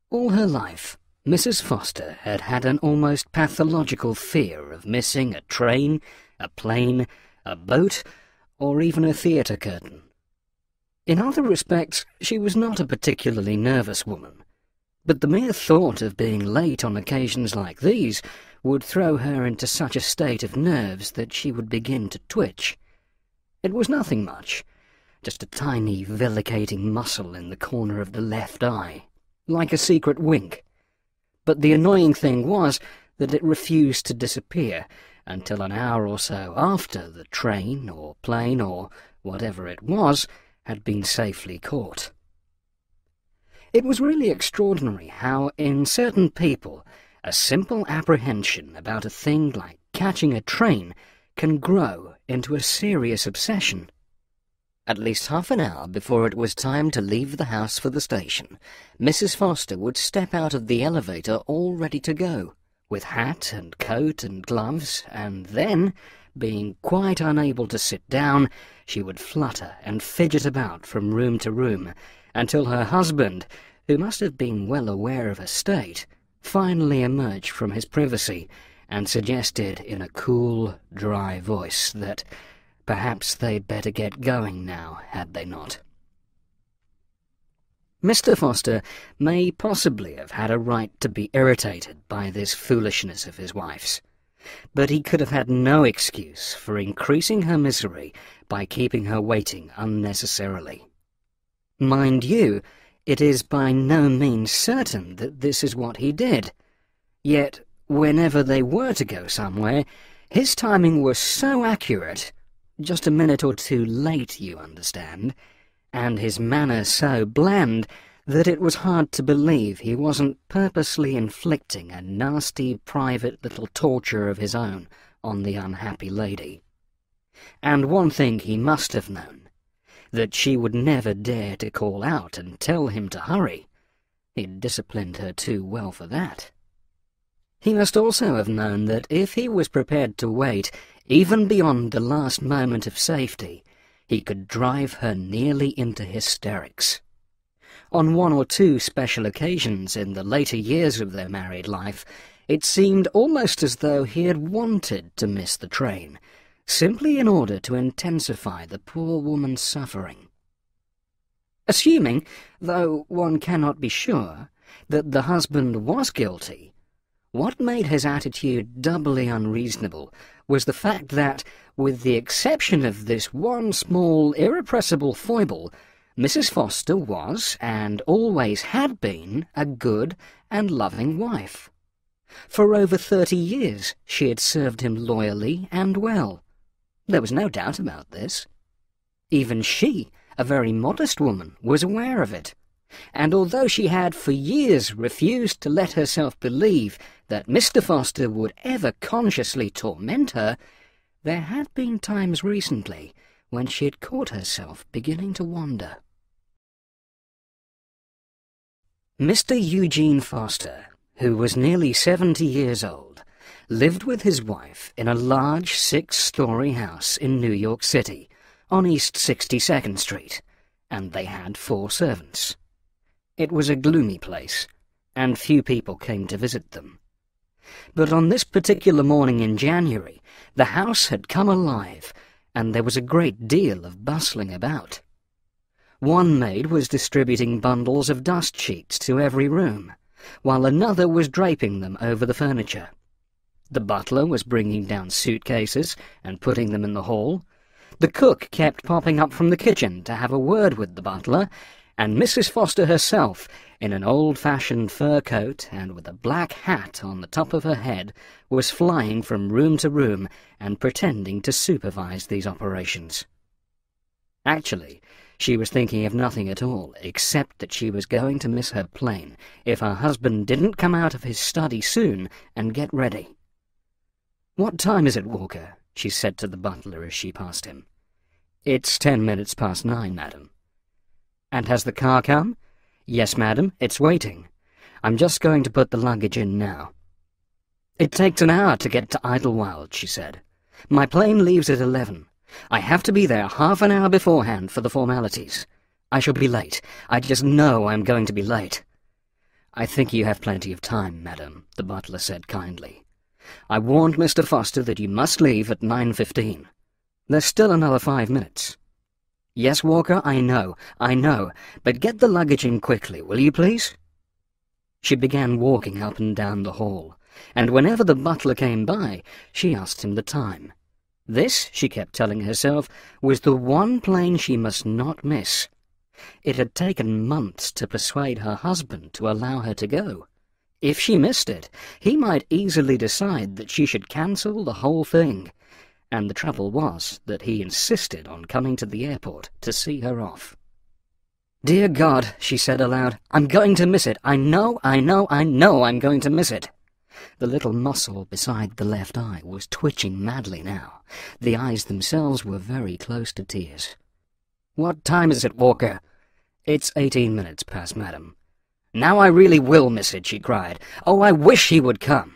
All her life, Mrs. Foster had had an almost pathological fear of missing a train, a plane, a boat, or even a theatre curtain. In other respects, she was not a particularly nervous woman, but the mere thought of being late on occasions like these would throw her into such a state of nerves that she would begin to twitch. It was nothing much, just a tiny vilicating muscle in the corner of the left eye, like a secret wink. But the annoying thing was that it refused to disappear until an hour or so after the train or plane or whatever it was had been safely caught. It was really extraordinary how, in certain people, a simple apprehension about a thing like catching a train can grow into a serious obsession. At least half an hour before it was time to leave the house for the station, Mrs. Foster would step out of the elevator all ready to go, with hat and coat and gloves, and then, being quite unable to sit down, she would flutter and fidget about from room to room, until her husband, who must have been well aware of her state, finally emerged from his privacy and suggested in a cool, dry voice that perhaps they'd better get going now, had they not? Mr. Foster may possibly have had a right to be irritated by this foolishness of his wife's, but he could have had no excuse for increasing her misery by keeping her waiting unnecessarily. Mind you, it is by no means certain that this is what he did. Yet, whenever they were to go somewhere, his timing was so accurate, just a minute or two late, you understand, and his manner so bland that it was hard to believe he wasn't purposely inflicting a nasty private little torture of his own on the unhappy lady. And one thing he must have known, that she would never dare to call out and tell him to hurry. He'd disciplined her too well for that. He must also have known that if he was prepared to wait, even beyond the last moment of safety, he could drive her nearly into hysterics. On one or two special occasions in the later years of their married life, it seemed almost as though he had wanted to miss the train, simply in order to intensify the poor woman's suffering. Assuming, though one cannot be sure, that the husband was guilty, what made his attitude doubly unreasonable was the fact that, with the exception of this one small, irrepressible foible, Mrs. Foster was, and always had been, a good and loving wife. For over 30 years she had served him loyally and well. There was no doubt about this. Even she, a very modest woman, was aware of it, and although she had for years refused to let herself believe that Mr. Foster would ever consciously torment her, there had been times recently when she had caught herself beginning to wonder. Mr. Eugene Foster, who was nearly 70 years old, lived with his wife in a large 6-story house in New York City, on East 62nd Street, and they had 4 servants. It was a gloomy place, and few people came to visit them. But on this particular morning in January, the house had come alive, and there was a great deal of bustling about. One maid was distributing bundles of dust sheets to every room, while another was draping them over the furniture. The butler was bringing down suitcases and putting them in the hall. The cook kept popping up from the kitchen to have a word with the butler, and Mrs. Foster herself, in an old-fashioned fur coat and with a black hat on the top of her head, was flying from room to room and pretending to supervise these operations. Actually, she was thinking of nothing at all, except that she was going to miss her plane if her husband didn't come out of his study soon and get ready. "What time is it, Walker?" she said to the butler as she passed him. "It's 10 minutes past 9, madam." "And has the car come?" "Yes, madam, it's waiting. I'm just going to put the luggage in now." "It takes an hour to get to Idlewild," she said. "My plane leaves at 11. I have to be there half an hour beforehand for the formalities. I shall be late. I just know I'm going to be late." "I think you have plenty of time, madam," the butler said kindly. "I warned Mr. Foster that you must leave at 9:15. There's still another 5 minutes." "Yes, Walker, I know, but get the luggage in quickly, will you please?" She began walking up and down the hall, and whenever the butler came by, she asked him the time. This, she kept telling herself, was the one plane she must not miss. It had taken months to persuade her husband to allow her to go. If she missed it, he might easily decide that she should cancel the whole thing, and the trouble was that he insisted on coming to the airport to see her off. "Dear God," she said aloud, "I'm going to miss it. I know I'm going to miss it." The little muscle beside the left eye was twitching madly now. The eyes themselves were very close to tears. "What time is it, Walker?" "It's 18 minutes past, madam." "Now I really will miss it," she cried. "Oh, I wish he would come."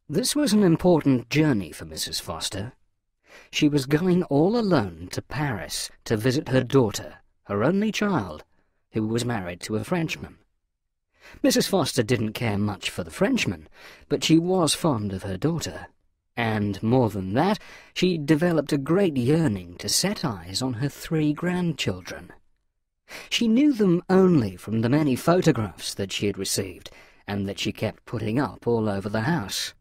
This was an important journey for Mrs. Foster. She was going all alone to Paris to visit her daughter, her only child, who was married to a Frenchman. Mrs. Foster didn't care much for the Frenchman, but she was fond of her daughter, and, more than that, she developed a great yearning to set eyes on her 3 grandchildren. She knew them only from the many photographs that she had received, and that she kept putting up all over the house.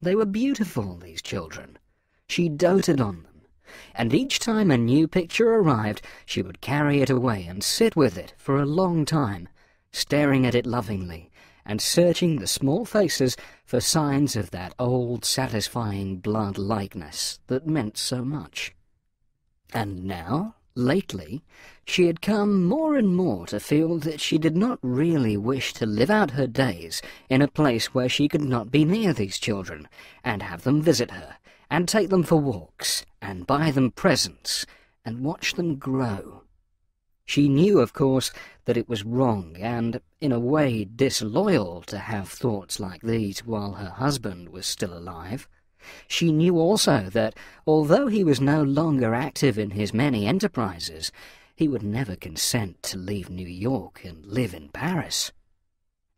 They were beautiful, these children. She doted on them, and each time a new picture arrived, she would carry it away and sit with it for a long time, staring at it lovingly, and searching the small faces for signs of that old, satisfying blood likeness that meant so much. And now, lately, she had come more and more to feel that she did not really wish to live out her days in a place where she could not be near these children, and have them visit her, and take them for walks, and buy them presents, and watch them grow. She knew, of course, that it was wrong and, in a way, disloyal to have thoughts like these while her husband was still alive. She knew also that, although he was no longer active in his many enterprises, he would never consent to leave New York and live in Paris.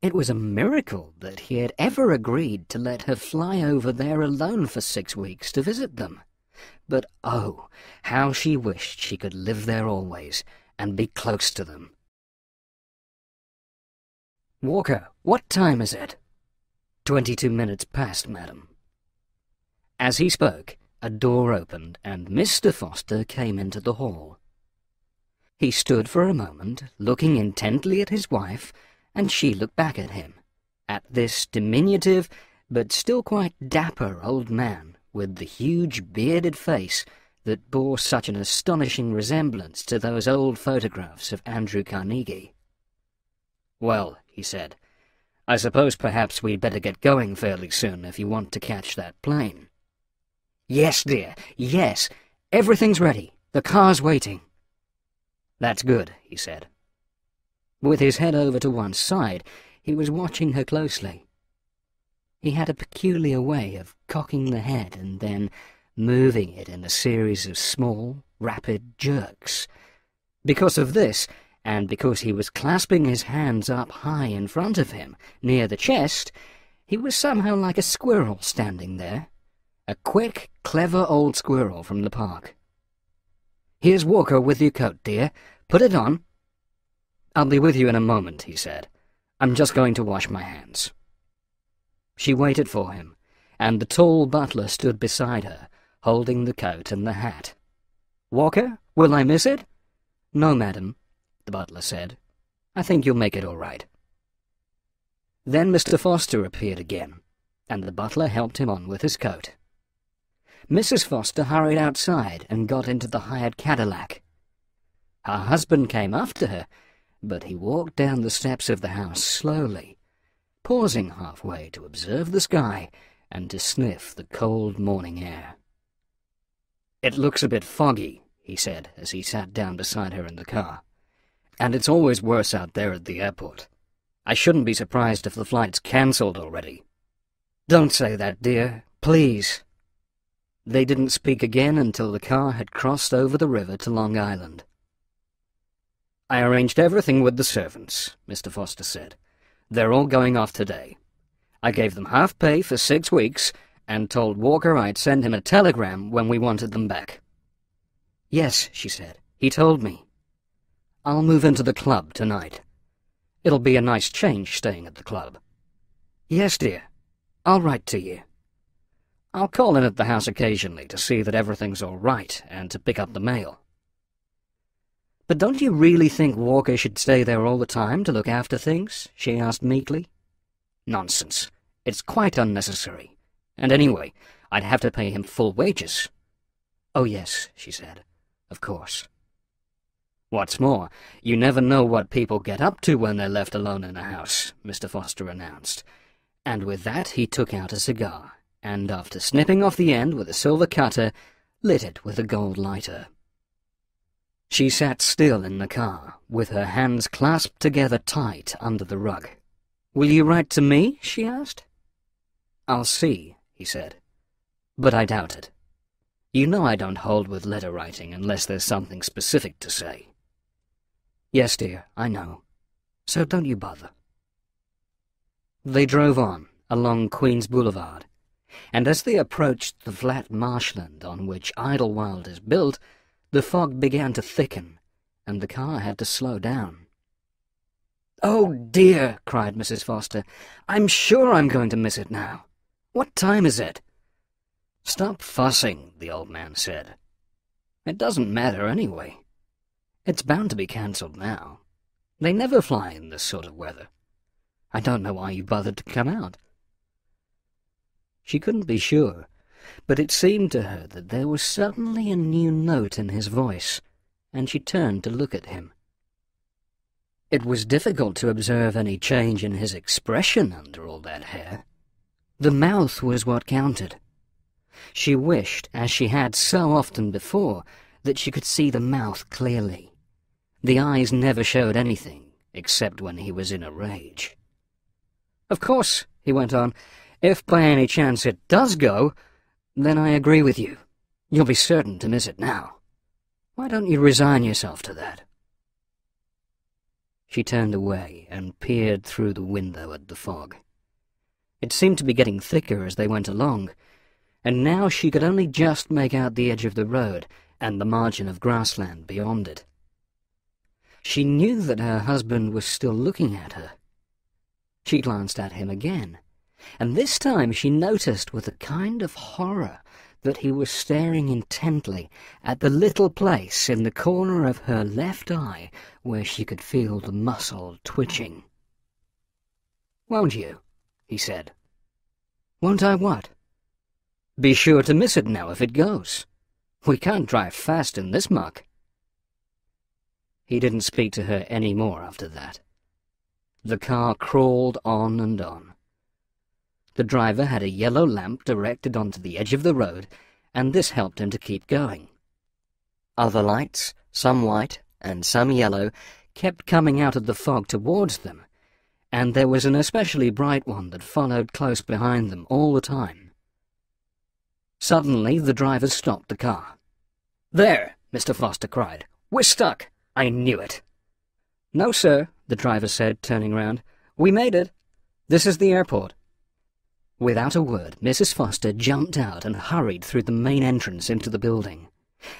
It was a miracle that he had ever agreed to let her fly over there alone for 6 weeks to visit them. But oh, how she wished she could live there always, and be close to them. "Walker, what time is it?" 22 minutes past, madam." As he spoke, a door opened, and Mr. Foster came into the hall. He stood for a moment, looking intently at his wife, and she looked back at him, at this diminutive, but still quite dapper old man, with the huge bearded face that bore such an astonishing resemblance to those old photographs of Andrew Carnegie. "Well," he said, "I suppose perhaps we'd better get going fairly soon if you want to catch that plane." "Yes, dear, yes. Everything's ready. The car's waiting." "That's good," he said. With his head over to one side, he was watching her closely. He had a peculiar way of cocking the head and then moving it in a series of small, rapid jerks. Because of this, and because he was clasping his hands up high in front of him, near the chest, he was somehow like a squirrel standing there. A quick, clever old squirrel from the park. "Here's Walker with your coat, dear. Put it on." "I'll be with you in a moment," he said. "I'm just going to wash my hands." She waited for him, and the tall butler stood beside her, holding the coat and the hat. "Walker, will I miss it?" "No, madam," the butler said. "I think you'll make it all right." Then Mr. Foster appeared again, and the butler helped him on with his coat. Mrs. Foster hurried outside and got into the hired Cadillac. Her husband came after her, but he walked down the steps of the house slowly, pausing halfway to observe the sky and to sniff the cold morning air. "It looks a bit foggy," he said as he sat down beside her in the car. "And it's always worse out there at the airport. I shouldn't be surprised if the flight's cancelled already." "Don't say that, dear, please." They didn't speak again until the car had crossed over the river to Long Island. "I arranged everything with the servants," Mr. Foster said. "They're all going off today. I gave them half pay for 6 weeks and told Walker I'd send him a telegram when we wanted them back." "Yes," she said. "He told me. I'll move into the club tonight. It'll be a nice change staying at the club." "Yes, dear. I'll write to you. I'll call in at the house occasionally to see that everything's all right and to pick up the mail." "But don't you really think Walker should stay there all the time to look after things?" she asked meekly. "Nonsense. It's quite unnecessary. And anyway, I'd have to pay him full wages." "Oh, yes," she said. "Of course." "What's more, you never know what people get up to when they're left alone in a house," Mr. Foster announced. And with that he took out a cigar, and after snipping off the end with a silver cutter, lit it with a gold lighter. She sat still in the car, with her hands clasped together tight under the rug. "Will you write to me?" she asked. "I'll see," he said. "But I doubt it. You know I don't hold with letter writing unless there's something specific to say." "Yes, dear, I know. So don't you bother." They drove on, along Queens Boulevard, and as they approached the flat marshland on which Idlewild is built, the fog began to thicken, and the car had to slow down. "Oh, dear," cried Mrs. Foster. "I'm sure I'm going to miss it now. What time is it?" "Stop fussing," the old man said. "It doesn't matter anyway. It's bound to be cancelled now. They never fly in this sort of weather. I don't know why you bothered to come out." She couldn't be sure, but it seemed to her that there was suddenly a new note in his voice, and she turned to look at him. It was difficult to observe any change in his expression under all that hair. The mouth was what counted. She wished, as she had so often before, that she could see the mouth clearly. The eyes never showed anything, except when he was in a rage. "Of course," he went on, "if by any chance it does go, then I agree with you. You'll be certain to miss it now. Why don't you resign yourself to that?" She turned away and peered through the window at the fog. It seemed to be getting thicker as they went along, and now she could only just make out the edge of the road and the margin of grassland beyond it. She knew that her husband was still looking at her. She glanced at him again, and this time she noticed with a kind of horror that he was staring intently at the little place in the corner of her left eye where she could feel the muscle twitching. "Won't you?" he said. "Won't I what?" "Be sure to miss it now if it goes. We can't drive fast in this muck." He didn't speak to her any more after that. The car crawled on and on. The driver had a yellow lamp directed onto the edge of the road, and this helped him to keep going. Other lights, some white and some yellow, kept coming out of the fog towards them, and there was an especially bright one that followed close behind them all the time. Suddenly the driver stopped the car. "There!" Mr. Foster cried. "We're stuck! I knew it!" "No, sir," the driver said, turning round. "We made it. This is the airport." Without a word, Mrs. Foster jumped out and hurried through the main entrance into the building.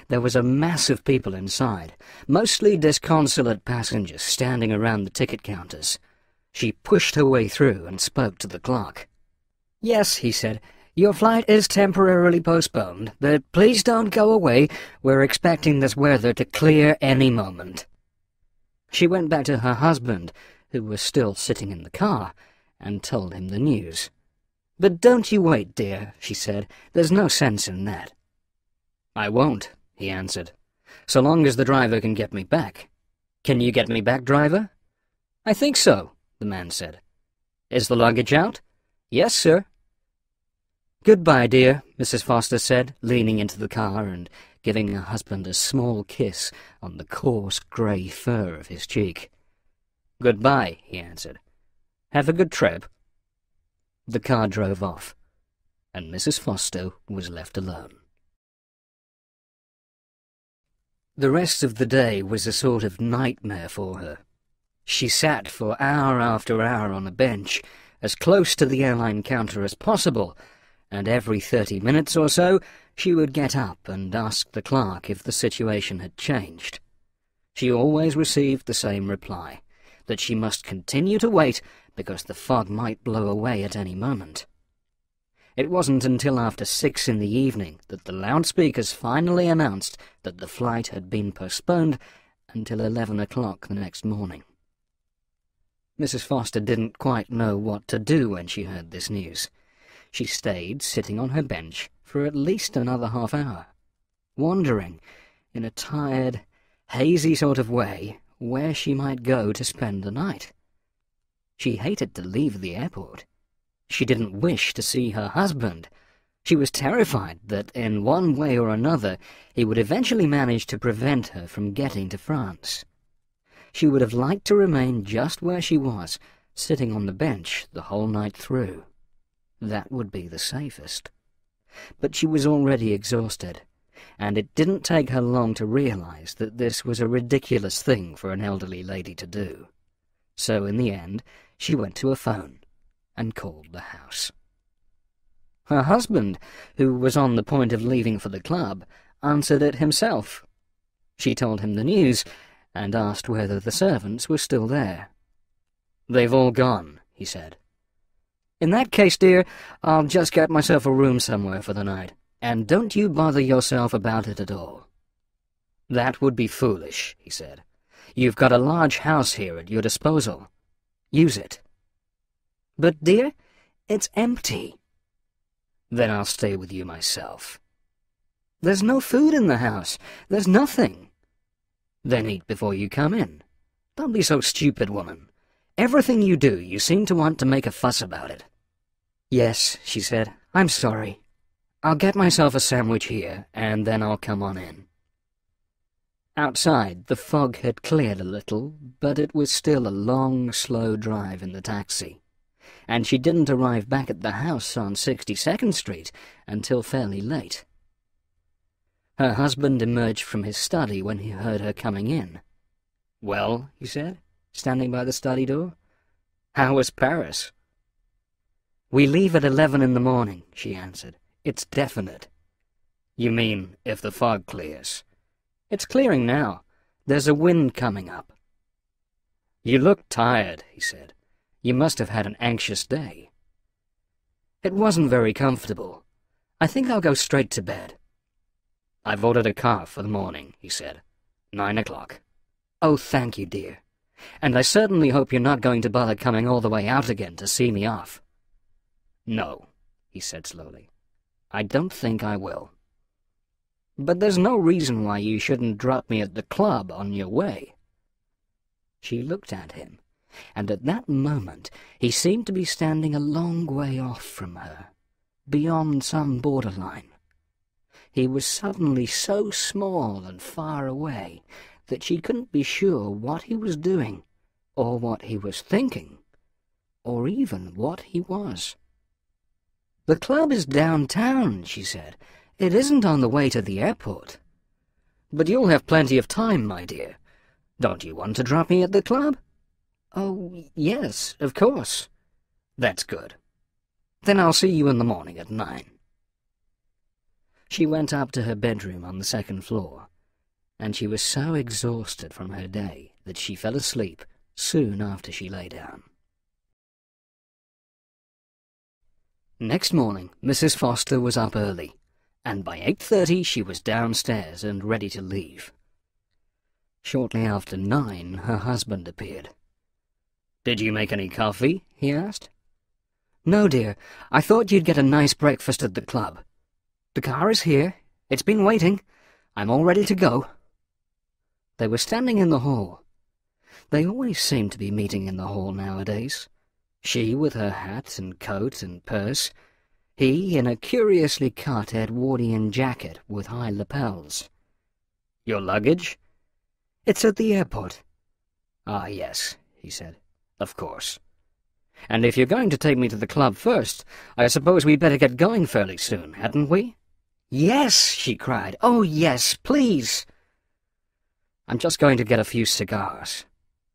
There was a mass of people inside, mostly disconsolate passengers standing around the ticket counters. She pushed her way through and spoke to the clerk. "Yes," he said, "your flight is temporarily postponed, but please don't go away. We're expecting this weather to clear any moment." She went back to her husband, who was still sitting in the car, and told him the news. "But don't you wait, dear," she said. "There's no sense in that." "I won't," he answered, "so long as the driver can get me back." "Can you get me back, driver?" "I think so," the man said. "Is the luggage out?" "Yes, sir." "Goodbye, dear," Mrs. Foster said, leaning into the car and giving her husband a small kiss on the coarse grey fur of his cheek. "Goodbye," he answered. "Have a good trip." The car drove off, and Mrs. Foster was left alone. The rest of the day was a sort of nightmare for her. She sat for hour after hour on a bench, as close to the airline counter as possible, and every 30 minutes or so she would get up and ask the clerk if the situation had changed. She always received the same reply, that she must continue to wait because the fog might blow away at any moment. It wasn't until after 6 in the evening that the loudspeakers finally announced that the flight had been postponed until 11 o'clock the next morning. Mrs. Foster didn't quite know what to do when she heard this news. She stayed sitting on her bench for at least another half hour, wondering, in a tired, hazy sort of way, where she might go to spend the night. She hated to leave the airport. She didn't wish to see her husband. She was terrified that in one way or another he would eventually manage to prevent her from getting to France. She would have liked to remain just where she was, sitting on the bench the whole night through. That would be the safest. But she was already exhausted, and it didn't take her long to realize that this was a ridiculous thing for an elderly lady to do. So in the end, she went to a phone and called the house. Her husband, who was on the point of leaving for the club, answered it himself. She told him the news and asked whether the servants were still there. "They've all gone," he said. "In that case, dear, I'll just get myself a room somewhere for the night, and don't you bother yourself about it at all." "That would be foolish," he said. "You've got a large house here at your disposal. Use it." "But, dear, it's empty." "Then I'll stay with you myself." "There's no food in the house. There's nothing." "Then eat before you come in. Don't be so stupid, woman. Everything you do, you seem to want to make a fuss about it." "Yes," she said. "I'm sorry. I'll get myself a sandwich here, and then I'll come on in." Outside, the fog had cleared a little, but it was still a long, slow drive in the taxi, and she didn't arrive back at the house on 62nd Street until fairly late. Her husband emerged from his study when he heard her coming in. "Well," he said, standing by the study door, "how was Paris?" "We leave at 11 in the morning," she answered. "It's definite." "You mean if the fog clears?" "It's clearing now. There's a wind coming up." "You look tired," he said. "You must have had an anxious day." "It wasn't very comfortable. I think I'll go straight to bed." "I've ordered a car for the morning," he said. 9 o'clock. "Oh, thank you, dear. And I certainly hope you're not going to bother coming all the way out again to see me off." "No," he said slowly. "I don't think I will." "But there's no reason why you shouldn't drop me at the club on your way." She looked at him, and at that moment he seemed to be standing a long way off from her, beyond some borderline. He was suddenly so small and far away that she couldn't be sure what he was doing, or what he was thinking, or even what he was. "The club is downtown," she said. "It isn't on the way to the airport." "But you'll have plenty of time, my dear. Don't you want to drop me at the club?" "Oh, yes, of course." "That's good. Then I'll see you in the morning at 9. She went up to her bedroom on the 2nd floor, and she was so exhausted from her day that she fell asleep soon after she lay down. Next morning, Mrs. Foster was up early, and by 8:30 she was downstairs and ready to leave. Shortly after 9, her husband appeared. "Did you make any coffee?" he asked. "No, dear. I thought you'd get a nice breakfast at the club. The car is here. It's been waiting. I'm all ready to go." They were standing in the hall. They always seemed to be meeting in the hall nowadays. She with her hat and coat and purse, he in a curiously cut Edwardian jacket with high lapels. "Your luggage?" "It's at the airport." "Ah, yes," he said. "Of course. And if you're going to take me to the club first, I suppose we'd better get going fairly soon, hadn't we?" "Yes," she cried. "Oh, yes, please." I'm just going to get a few cigars.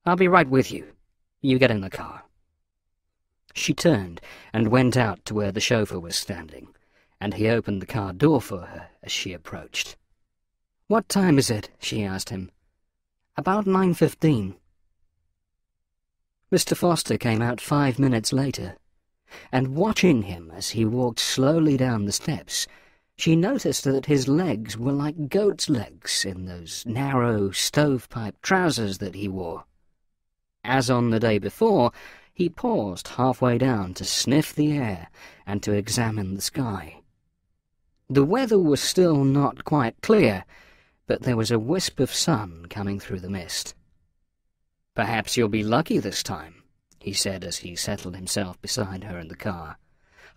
I'll be right with you. You get in the car." She turned and went out to where the chauffeur was standing, and he opened the car door for her as she approached. "What time is it?" she asked him. "About 9:15. Mr. Foster came out 5 minutes later, and watching him as he walked slowly down the steps, she noticed that his legs were like goat's legs in those narrow stovepipe trousers that he wore. As on the day before, he paused halfway down to sniff the air and to examine the sky. The weather was still not quite clear, but there was a wisp of sun coming through the mist. "Perhaps you'll be lucky this time," he said as he settled himself beside her in the car.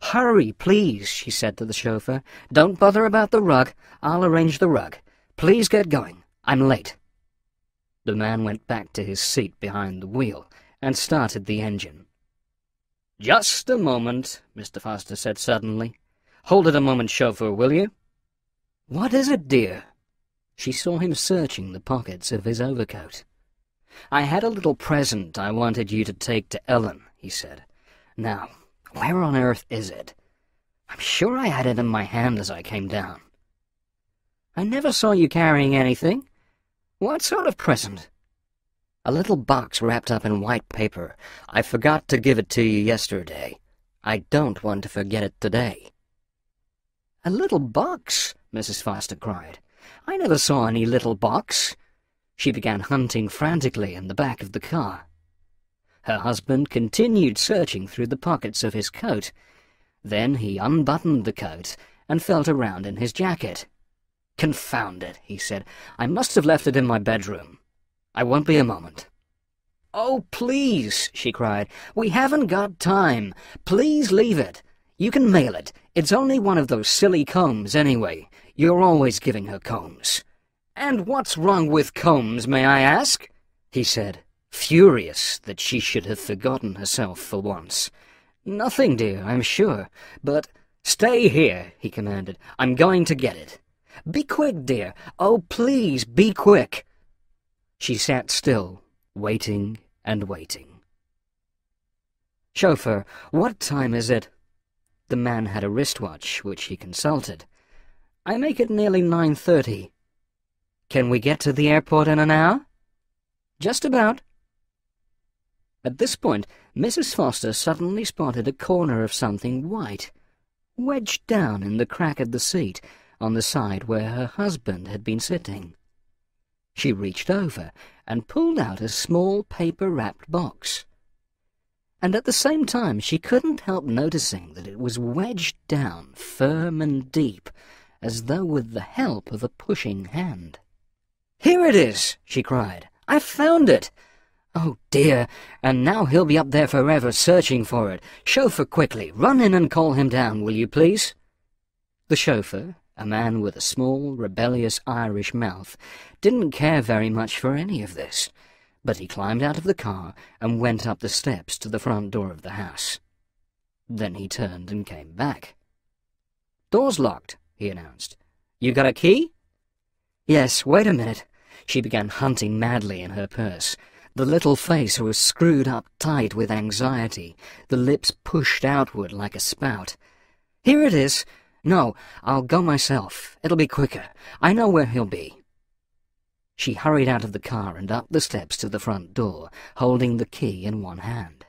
"Hurry, please," she said to the chauffeur. "Don't bother about the rug. I'll arrange the rug. Please get going. I'm late." The man went back to his seat behind the wheel and started the engine. "Just a moment," Mr. Foster said suddenly. "Hold it a moment, chauffeur, will you?" "What is it, dear?" She saw him searching the pockets of his overcoat. "I had a little present I wanted you to take to Ellen," he said. "Now, where on earth is it? I'm sure I had it in my hand as I came down." "I never saw you carrying anything. What sort of present?" "A little box wrapped up in white paper. I forgot to give it to you yesterday. I don't want to forget it today." "A little box?" Mrs. Foster cried. "I never saw any little box." She began hunting frantically in the back of the car. Her husband continued searching through the pockets of his coat. Then he unbuttoned the coat and felt around in his jacket. "Confound it," he said. "I must have left it in my bedroom. I won't be a moment." "Oh, please," she cried. "We haven't got time. Please leave it. You can mail it. It's only one of those silly combs anyway. You're always giving her combs." "And what's wrong with combs, may I ask?" he said, furious that she should have forgotten herself for once. "Nothing, dear, I'm sure. But—" "Stay here," he commanded. "I'm going to get it." "Be quick, dear. Oh, please, be quick." She sat still, waiting and waiting. "Chauffeur, what time is it?" The man had a wristwatch, which he consulted. "I make it nearly 9:30. Can we get to the airport in an hour?" "Just about." At this point, Mrs. Foster suddenly spotted a corner of something white, wedged down in the crack of the seat on the side where her husband had been sitting. She reached over and pulled out a small paper-wrapped box. And at the same time she couldn't help noticing that it was wedged down firm and deep, as though with the help of a pushing hand. "Here it is!" she cried. "I've found it! Oh, dear, and now he'll be up there forever searching for it. Chauffeur, quickly, run in and call him down, will you, please?" The chauffeur, a man with a small, rebellious Irish mouth, didn't care very much for any of this, but he climbed out of the car and went up the steps to the front door of the house. Then he turned and came back. "Door's locked," he announced. "You got a key?" "Yes, wait a minute." She began hunting madly in her purse. The little face was screwed up tight with anxiety, the lips pushed outward like a spout. "Here it is. No, I'll go myself. It'll be quicker. I know where he'll be." She hurried out of the car and up the steps to the front door, holding the key in one hand.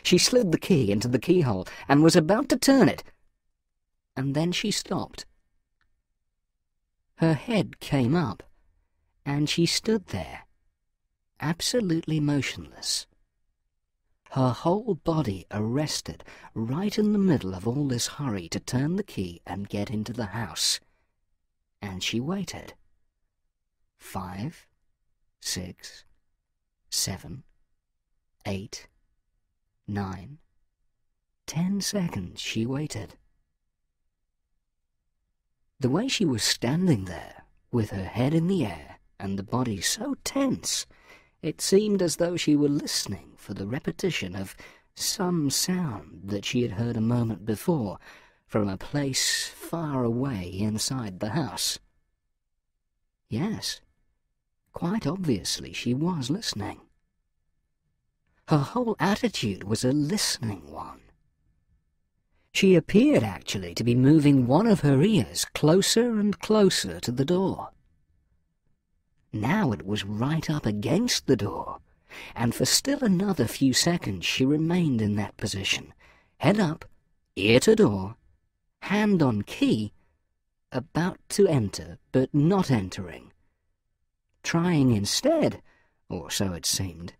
She slid the key into the keyhole and was about to turn it. And then she stopped. Her head came up, and she stood there, absolutely motionless. Her whole body arrested right in the middle of all this hurry to turn the key and get into the house. And she waited. 5, 6, 7, 8, 9, 10 seconds she waited. The way she was standing there, with her head in the air and the body so tense, it seemed as though she were listening for the repetition of some sound that she had heard a moment before from a place far away inside the house. Yes, Quite obviously she was listening. Her whole attitude was a listening one. She appeared actually to be moving one of her ears closer and closer to the door. Now it was right up against the door, and for still another few seconds she remained in that position, head up, ear to door, hand on key, about to enter but not entering, trying instead, or so it seemed,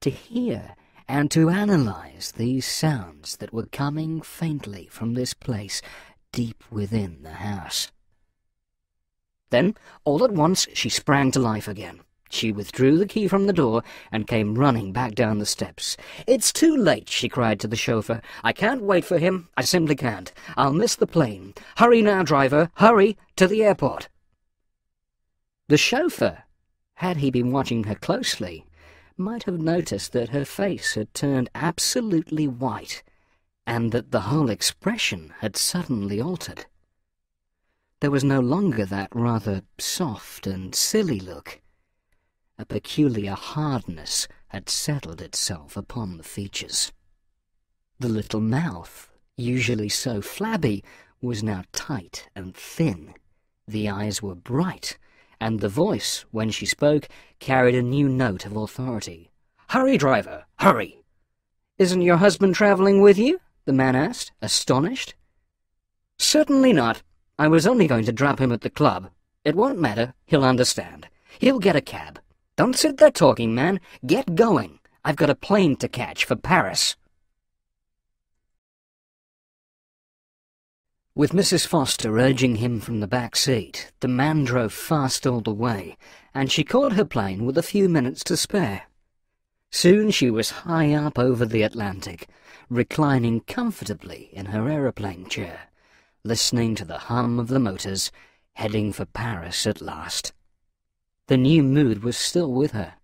to hear and to analyze these sounds that were coming faintly from this place deep within the house. Then, all at once, she sprang to life again. She withdrew the key from the door and came running back down the steps. "It's too late," she cried to the chauffeur. "I can't wait for him. I simply can't. I'll miss the plane. Hurry now, driver. Hurry to the airport." The chauffeur, had he been watching her closely, might have noticed that her face had turned absolutely white, and that the whole expression had suddenly altered. There was no longer that rather soft and silly look. A peculiar hardness had settled itself upon the features. The little mouth, usually so flabby, was now tight and thin. The eyes were bright, and the voice, when she spoke, carried a new note of authority. "Hurry, driver, hurry!" "Isn't your husband travelling with you?" the man asked, astonished. "Certainly not. I was only going to drop him at the club. It won't matter. He'll understand. He'll get a cab. Don't sit there talking, man. Get going. I've got a plane to catch for Paris." With Mrs. Foster urging him from the back seat, the man drove fast all the way, and she caught her plane with a few minutes to spare. Soon she was high up over the Atlantic, reclining comfortably in her aeroplane chair, listening to the hum of the motors, heading for Paris at last. The new mood was still with her.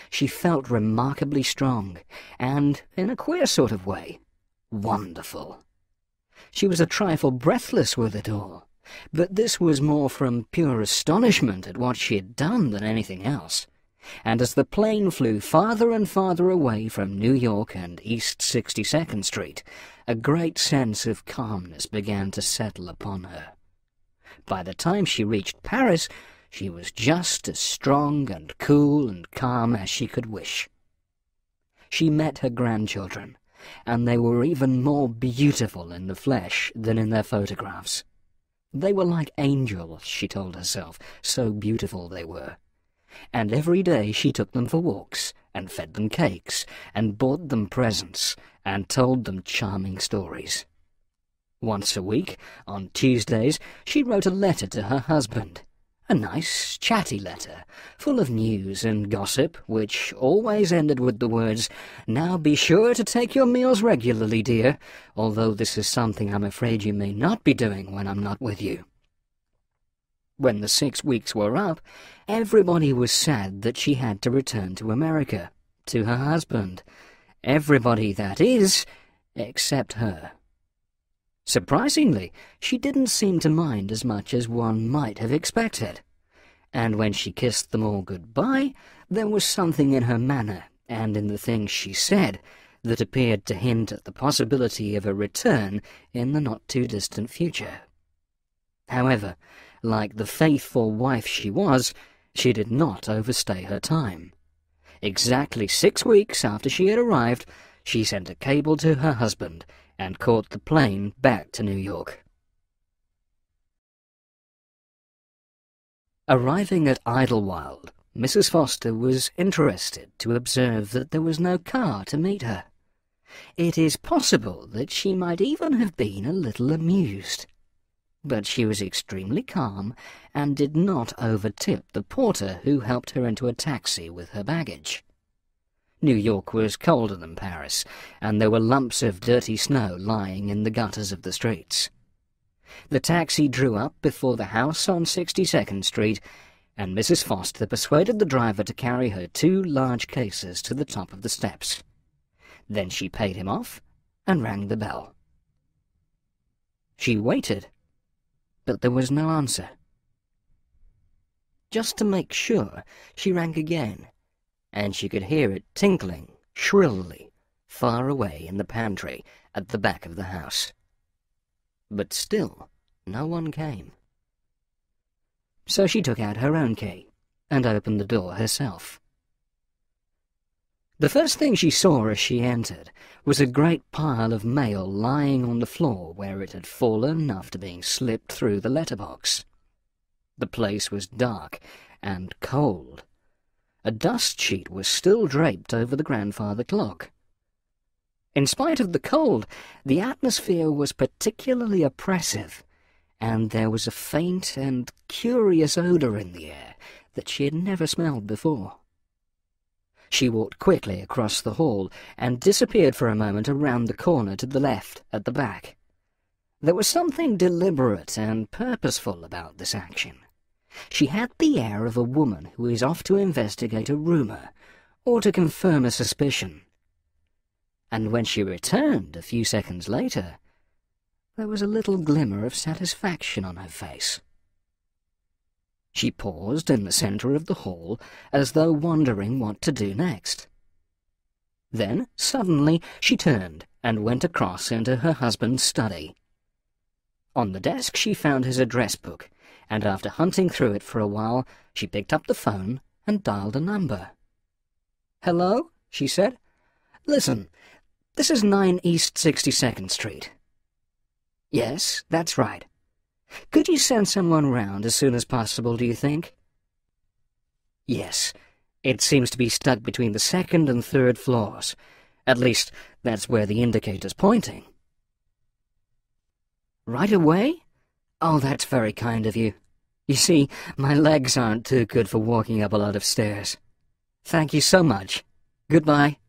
She felt remarkably strong, and, in a queer sort of way, wonderful. She was a trifle breathless with it all, but this was more from pure astonishment at what she had done than anything else. And as the plane flew farther and farther away from New York and East 62nd Street, a great sense of calmness began to settle upon her. By the time she reached Paris, she was just as strong and cool and calm as she could wish. She met her grandchildren, and they were even more beautiful in the flesh than in their photographs. They were like angels, she told herself, so beautiful they were. And every day she took them for walks, and fed them cakes, and bought them presents, and told them charming stories. Once a week, on Tuesdays, she wrote a letter to her husband. A nice, chatty letter, full of news and gossip, which always ended with the words, "Now be sure to take your meals regularly, dear, although this is something I'm afraid you may not be doing when I'm not with you." When the 6 weeks were up, everybody was sad that she had to return to America, to her husband. Everybody, that is, except her. Surprisingly, she didn't seem to mind as much as one might have expected. And when she kissed them all goodbye, there was something in her manner and in the things she said that appeared to hint at the possibility of a return in the not-too-distant future. However, like the faithful wife she was, she did not overstay her time. Exactly 6 weeks after she had arrived, she sent a cable to her husband and caught the plane back to New York. Arriving at Idlewild, Mrs. Foster was interested to observe that there was no car to meet her. It is possible that she might even have been a little amused. But she was extremely calm and did not overtip the porter who helped her into a taxi with her baggage. New York was colder than Paris, and there were lumps of dirty snow lying in the gutters of the streets. The taxi drew up before the house on 62nd Street, and Mrs. Foster persuaded the driver to carry her 2 large cases to the top of the steps. Then she paid him off and rang the bell. She waited, but there was no answer. Just to make sure, she rang again, and she could hear it tinkling shrilly far away in the pantry at the back of the house. But still, no one came. So she took out her own key and opened the door herself. The first thing she saw as she entered was a great pile of mail lying on the floor where it had fallen after being slipped through the letterbox. The place was dark and cold. A dust sheet was still draped over the grandfather clock. In spite of the cold, the atmosphere was particularly oppressive, and there was a faint and curious odour in the air that she had never smelled before. She walked quickly across the hall and disappeared for a moment around the corner to the left, at the back. There was something deliberate and purposeful about this action. She had the air of a woman who is off to investigate a rumour, or to confirm a suspicion. And when she returned a few seconds later, there was a little glimmer of satisfaction on her face. She paused in the centre of the hall, as though wondering what to do next. Then, suddenly, she turned and went across into her husband's study. On the desk she found his address book, and after hunting through it for a while, she picked up the phone and dialed a number. "Hello?" she said. "Listen, this is 9 East 62nd Street. "Yes, that's right. Could you send someone round as soon as possible, do you think?" "Yes, it seems to be stuck between the second and third floors. At least, that's where the indicator's pointing." "Right away? Oh, that's very kind of you. You see, my legs aren't too good for walking up a lot of stairs. Thank you so much. Goodbye."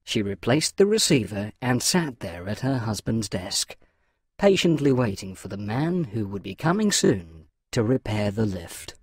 She replaced the receiver and sat there at her husband's desk, patiently waiting for the man who would be coming soon to repair the lift.